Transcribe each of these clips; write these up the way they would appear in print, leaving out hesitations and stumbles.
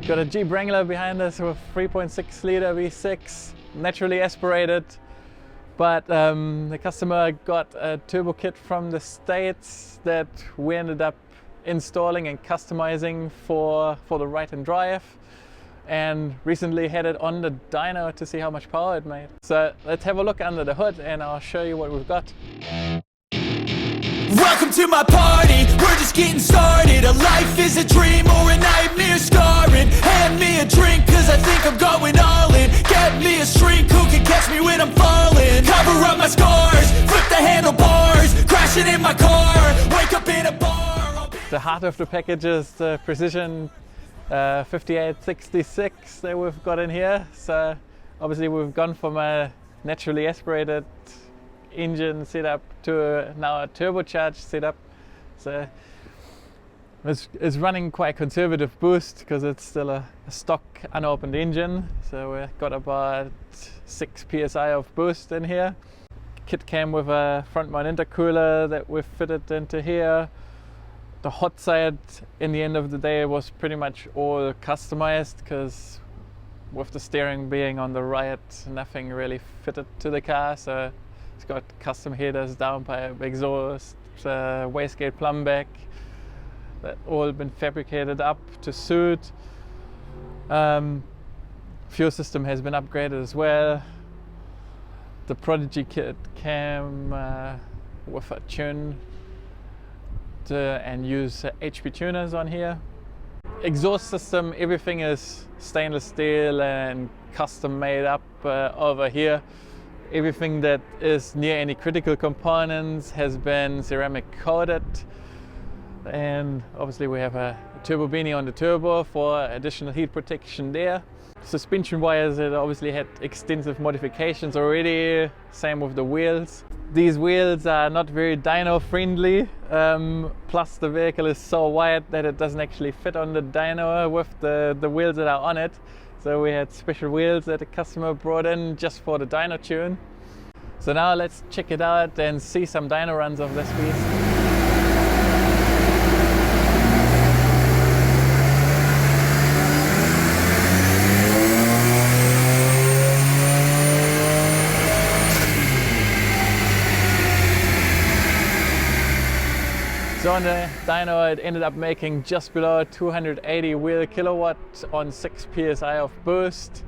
Got a Jeep Wrangler behind us with 3.6 liter V6, naturally aspirated, but the customer got a turbo kit from the States that we ended up installing and customizing for the ride and drive, and recently had it on the dyno to see how much power it made. So let's have a look under the hood and I'll show you what we've got. Welcome to my party, we're just getting started. A life is a dream or a nightmare scarring. Hand me a drink cause I think I'm going all in. Get me a shrink who can catch me when I'm falling. Cover up my scars, flip the handlebars, crashing in my car, wake up in a bar. The heart of the package is the Precision 5866 that we've got in here. So obviously we've gone from a naturally aspirated engine setup to now a turbocharged setup. So it's running quite conservative boost because it's still a stock unopened engine. So we've got about 6 psi of boost in here. Kit came with a front mount intercooler that we've fitted into here. The hot side in the end of the day was pretty much all customized because with the steering being on the right, nothing really fitted to the car. So it's got custom headers, downpipe, exhaust, wastegate plumbback, that all been fabricated up to suit. Fuel system has been upgraded as well. The Prodigy kit came with a tune and use HP tuners on here. Exhaust system, everything is stainless steel and custom made up over here. Everything that is near any critical components has been ceramic coated, and obviously we have a turbo beanie on the turbo for additional heat protection there. Suspension wires, it obviously had extensive modifications already, same with the wheels. These wheels are not very dyno friendly, plus the vehicle is so wide that it doesn't actually fit on the dyno with the wheels that are on it. So we had special wheels that the customer brought in just for the dyno tune. So now let's check it out and see some dyno runs of this beast. So on the dyno it ended up making just below 280 wheel kilowatt on 6 psi of boost,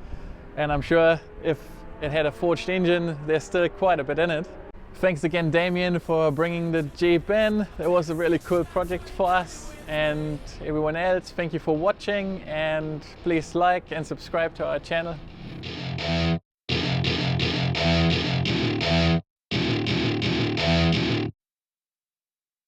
and I'm sure if it had a forged engine there's still quite a bit in it. Thanks again Damien for bringing the Jeep in. It was a really cool project for us, and everyone else, thank you for watching, and please like and subscribe to our channel.